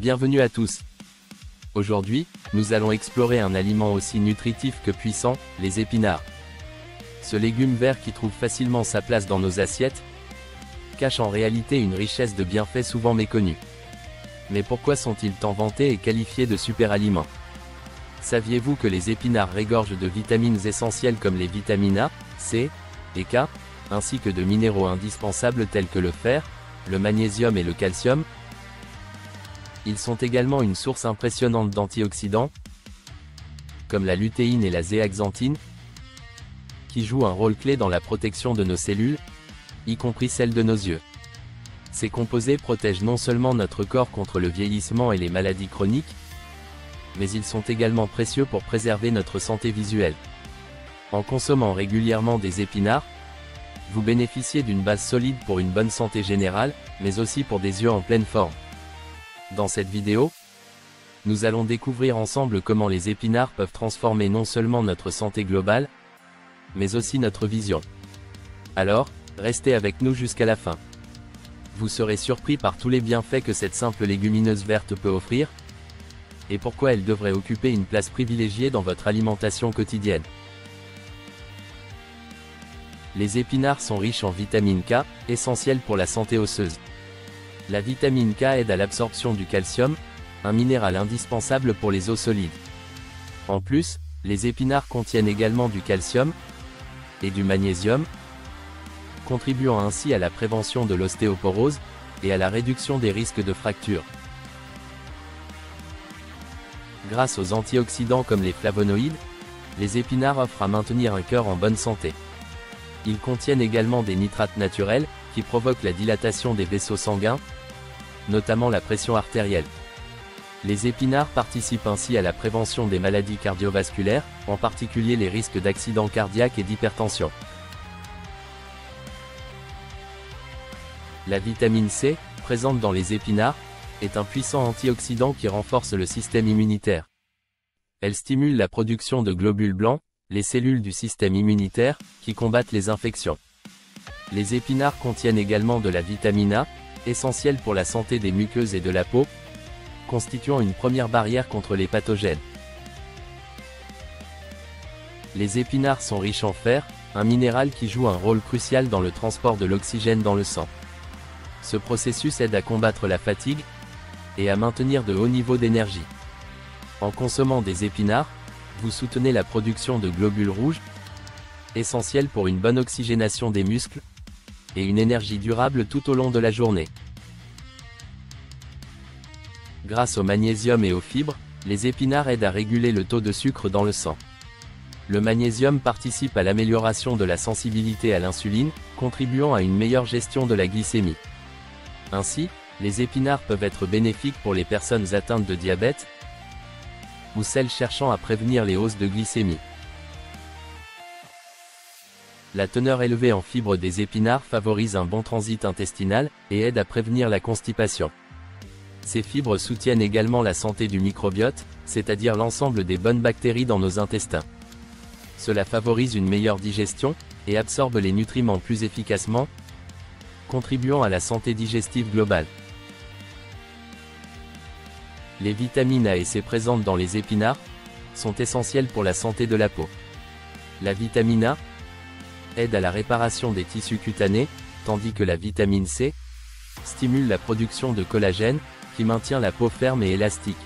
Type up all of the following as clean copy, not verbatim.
Bienvenue à tous. Aujourd'hui, nous allons explorer un aliment aussi nutritif que puissant, les épinards. Ce légume vert qui trouve facilement sa place dans nos assiettes, cache en réalité une richesse de bienfaits souvent méconnus. Mais pourquoi sont-ils tant vantés et qualifiés de super aliments? Saviez-vous que les épinards régorgent de vitamines essentielles comme les vitamines A, C et K, ainsi que de minéraux indispensables tels que le fer, le magnésium et le calcium? Ils sont également une source impressionnante d'antioxydants, comme la lutéine et la zéaxanthine, qui jouent un rôle clé dans la protection de nos cellules, y compris celles de nos yeux. Ces composés protègent non seulement notre corps contre le vieillissement et les maladies chroniques, mais ils sont également précieux pour préserver notre santé visuelle. En consommant régulièrement des épinards, vous bénéficiez d'une base solide pour une bonne santé générale, mais aussi pour des yeux en pleine forme. Dans cette vidéo, nous allons découvrir ensemble comment les épinards peuvent transformer non seulement notre santé globale, mais aussi notre vision. Alors, restez avec nous jusqu'à la fin. Vous serez surpris par tous les bienfaits que cette simple légumineuse verte peut offrir, et pourquoi elle devrait occuper une place privilégiée dans votre alimentation quotidienne. Les épinards sont riches en vitamine K, essentielle pour la santé osseuse. La vitamine K aide à l'absorption du calcium, un minéral indispensable pour les os solides. En plus, les épinards contiennent également du calcium et du magnésium, contribuant ainsi à la prévention de l'ostéoporose et à la réduction des risques de fractures. Grâce aux antioxydants comme les flavonoïdes, les épinards offrent à maintenir un cœur en bonne santé. Ils contiennent également des nitrates naturels, qui provoquent la dilatation des vaisseaux sanguins, notamment la pression artérielle. Les épinards participent ainsi à la prévention des maladies cardiovasculaires, en particulier les risques d'accidents cardiaques et d'hypertension. La vitamine C, présente dans les épinards, est un puissant antioxydant qui renforce le système immunitaire. Elle stimule la production de globules blancs, les cellules du système immunitaire, qui combattent les infections. Les épinards contiennent également de la vitamine A, essentielle pour la santé des muqueuses et de la peau, constituant une première barrière contre les pathogènes. Les épinards sont riches en fer, un minéral qui joue un rôle crucial dans le transport de l'oxygène dans le sang. Ce processus aide à combattre la fatigue et à maintenir de hauts niveaux d'énergie. En consommant des épinards, vous soutenez la production de globules rouges, essentiels pour une bonne oxygénation des muscles, et une énergie durable tout au long de la journée. Grâce au magnésium et aux fibres, les épinards aident à réguler le taux de sucre dans le sang. Le magnésium participe à l'amélioration de la sensibilité à l'insuline, contribuant à une meilleure gestion de la glycémie. Ainsi, les épinards peuvent être bénéfiques pour les personnes atteintes de diabète, ou celles cherchant à prévenir les hausses de glycémie. La teneur élevée en fibres des épinards favorise un bon transit intestinal, et aide à prévenir la constipation. Ces fibres soutiennent également la santé du microbiote, c'est-à-dire l'ensemble des bonnes bactéries dans nos intestins. Cela favorise une meilleure digestion, et absorbe les nutriments plus efficacement, contribuant à la santé digestive globale. Les vitamines A et C présentes dans les épinards sont essentielles pour la santé de la peau. La vitamine A aide à la réparation des tissus cutanés, tandis que la vitamine C stimule la production de collagène, qui maintient la peau ferme et élastique.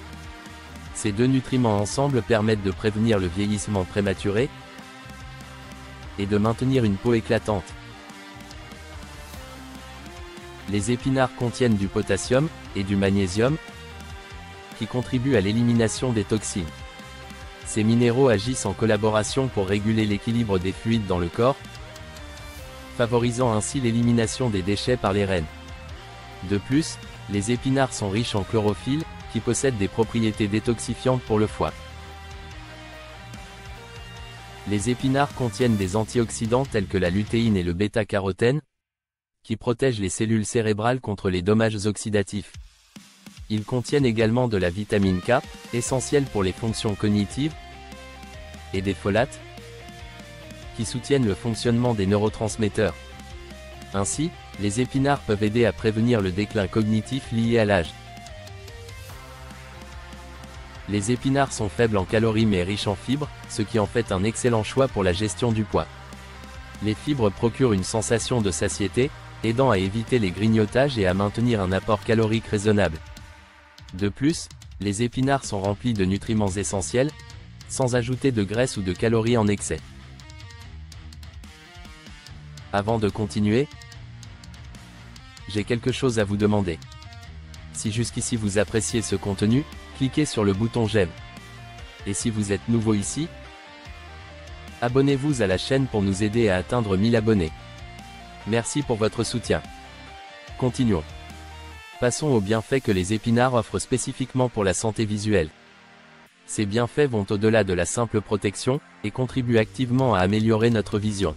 Ces deux nutriments ensemble permettent de prévenir le vieillissement prématuré et de maintenir une peau éclatante. Les épinards contiennent du potassium et du magnésium, qui contribuent à l'élimination des toxines. Ces minéraux agissent en collaboration pour réguler l'équilibre des fluides dans le corps, favorisant ainsi l'élimination des déchets par les reins. De plus, les épinards sont riches en chlorophylle, qui possède des propriétés détoxifiantes pour le foie. Les épinards contiennent des antioxydants tels que la lutéine et le bêta-carotène, qui protègent les cellules cérébrales contre les dommages oxydatifs. Ils contiennent également de la vitamine K, essentielle pour les fonctions cognitives, et des folates, qui soutiennent le fonctionnement des neurotransmetteurs. Ainsi, les épinards peuvent aider à prévenir le déclin cognitif lié à l'âge. Les épinards sont faibles en calories mais riches en fibres, ce qui en fait un excellent choix pour la gestion du poids. Les fibres procurent une sensation de satiété, aidant à éviter les grignotages et à maintenir un apport calorique raisonnable. De plus, les épinards sont remplis de nutriments essentiels, sans ajouter de graisse ou de calories en excès. Avant de continuer, j'ai quelque chose à vous demander. Si jusqu'ici vous appréciez ce contenu, cliquez sur le bouton j'aime. Et si vous êtes nouveau ici, abonnez-vous à la chaîne pour nous aider à atteindre 1000 abonnés. Merci pour votre soutien. Continuons. Passons aux bienfaits que les épinards offrent spécifiquement pour la santé visuelle. Ces bienfaits vont au-delà de la simple protection, et contribuent activement à améliorer notre vision.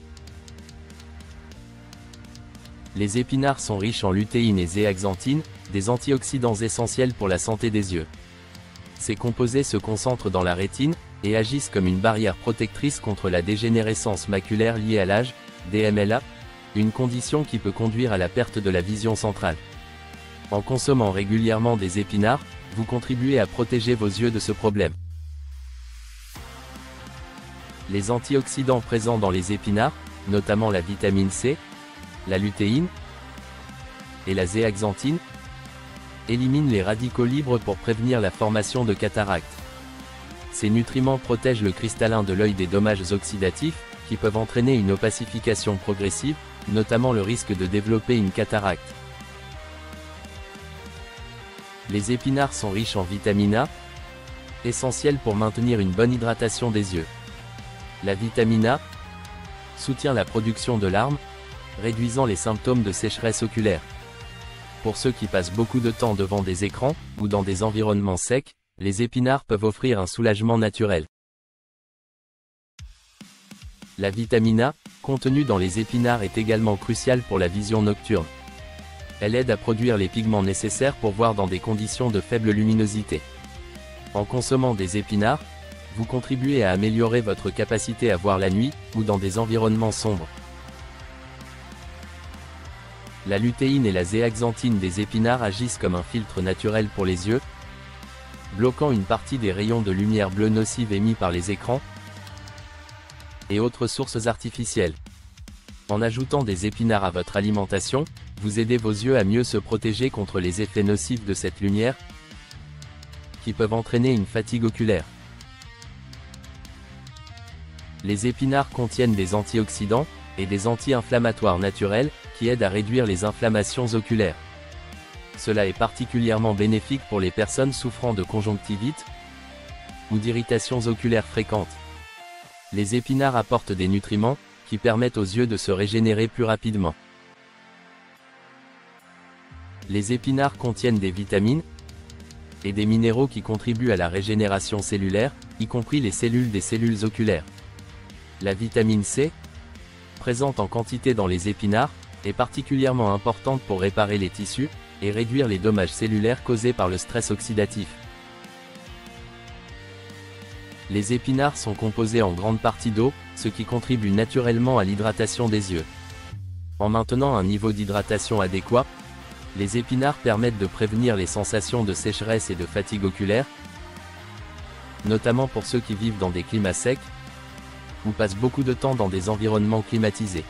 Les épinards sont riches en lutéine et zéaxanthine, des antioxydants essentiels pour la santé des yeux. Ces composés se concentrent dans la rétine, et agissent comme une barrière protectrice contre la dégénérescence maculaire liée à l'âge, DMLA, une condition qui peut conduire à la perte de la vision centrale. En consommant régulièrement des épinards, vous contribuez à protéger vos yeux de ce problème. Les antioxydants présents dans les épinards, notamment la vitamine C, la lutéine et la zéaxanthine, éliminent les radicaux libres pour prévenir la formation de cataractes. Ces nutriments protègent le cristallin de l'œil des dommages oxydatifs, qui peuvent entraîner une opacification progressive, notamment le risque de développer une cataracte. Les épinards sont riches en vitamine A, essentielle pour maintenir une bonne hydratation des yeux. La vitamine A soutient la production de larmes, réduisant les symptômes de sécheresse oculaire. Pour ceux qui passent beaucoup de temps devant des écrans, ou dans des environnements secs, les épinards peuvent offrir un soulagement naturel. La vitamine A, contenue dans les épinards, est également cruciale pour la vision nocturne. Elle aide à produire les pigments nécessaires pour voir dans des conditions de faible luminosité. En consommant des épinards, vous contribuez à améliorer votre capacité à voir la nuit, ou dans des environnements sombres. La lutéine et la zéaxanthine des épinards agissent comme un filtre naturel pour les yeux, bloquant une partie des rayons de lumière bleue nocive émis par les écrans et autres sources artificielles. En ajoutant des épinards à votre alimentation, vous aidez vos yeux à mieux se protéger contre les effets nocifs de cette lumière, qui peuvent entraîner une fatigue oculaire. Les épinards contiennent des antioxydants et des anti-inflammatoires naturels, qui aident à réduire les inflammations oculaires. Cela est particulièrement bénéfique pour les personnes souffrant de conjonctivite ou d'irritations oculaires fréquentes. Les épinards apportent des nutriments qui permettent aux yeux de se régénérer plus rapidement. Les épinards contiennent des vitamines et des minéraux qui contribuent à la régénération cellulaire, y compris les cellules des cellules oculaires. La vitamine C, présente en quantité dans les épinards, est particulièrement importante pour réparer les tissus et réduire les dommages cellulaires causés par le stress oxydatif. Les épinards sont composés en grande partie d'eau, ce qui contribue naturellement à l'hydratation des yeux. En maintenant un niveau d'hydratation adéquat, les épinards permettent de prévenir les sensations de sécheresse et de fatigue oculaire, notamment pour ceux qui vivent dans des climats secs ou passent beaucoup de temps dans des environnements climatisés.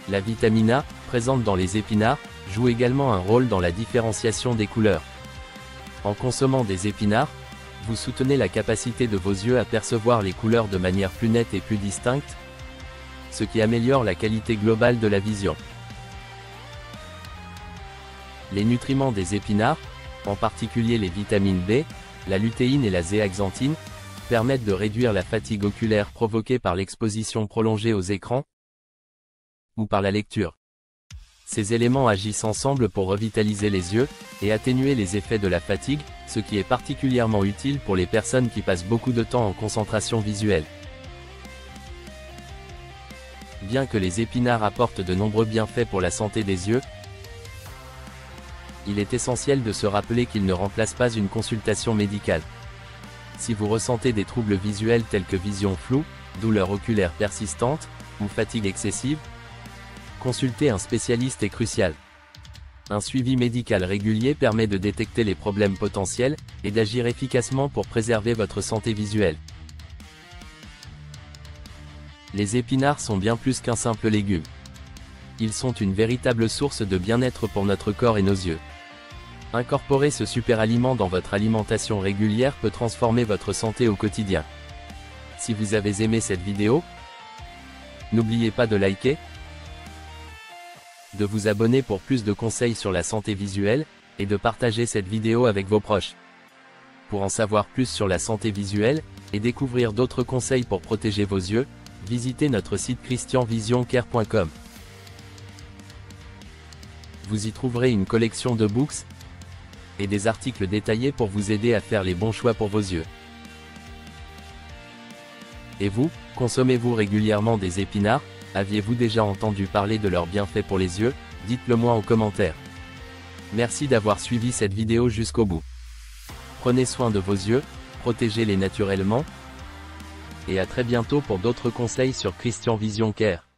La vitamine A, présente dans les épinards, joue également un rôle dans la différenciation des couleurs. En consommant des épinards, vous soutenez la capacité de vos yeux à percevoir les couleurs de manière plus nette et plus distincte, ce qui améliore la qualité globale de la vision. Les nutriments des épinards, en particulier les vitamines B, la lutéine et la zéaxanthine, permettent de réduire la fatigue oculaire provoquée par l'exposition prolongée aux écrans ou par la lecture. Ces éléments agissent ensemble pour revitaliser les yeux et atténuer les effets de la fatigue, ce qui est particulièrement utile pour les personnes qui passent beaucoup de temps en concentration visuelle. Bien que les épinards apportent de nombreux bienfaits pour la santé des yeux, il est essentiel de se rappeler qu'ils ne remplacent pas une consultation médicale. Si vous ressentez des troubles visuels tels que vision floue, douleur oculaire persistante ou fatigue excessive, consulter un spécialiste est crucial. Un suivi médical régulier permet de détecter les problèmes potentiels, et d'agir efficacement pour préserver votre santé visuelle. Les épinards sont bien plus qu'un simple légume. Ils sont une véritable source de bien-être pour notre corps et nos yeux. Incorporer ce super aliment dans votre alimentation régulière peut transformer votre santé au quotidien. Si vous avez aimé cette vidéo, n'oubliez pas de liker, de vous abonner pour plus de conseils sur la santé visuelle, et de partager cette vidéo avec vos proches. Pour en savoir plus sur la santé visuelle, et découvrir d'autres conseils pour protéger vos yeux, visitez notre site christianvisioncare.com. Vous y trouverez une collection de books, et des articles détaillés pour vous aider à faire les bons choix pour vos yeux. Et vous, consommez-vous régulièrement des épinards? Aviez-vous déjà entendu parler de leurs bienfaits pour les yeux? Dites-le moi en commentaire. Merci d'avoir suivi cette vidéo jusqu'au bout. Prenez soin de vos yeux, protégez-les naturellement, et à très bientôt pour d'autres conseils sur Christian Vision Care.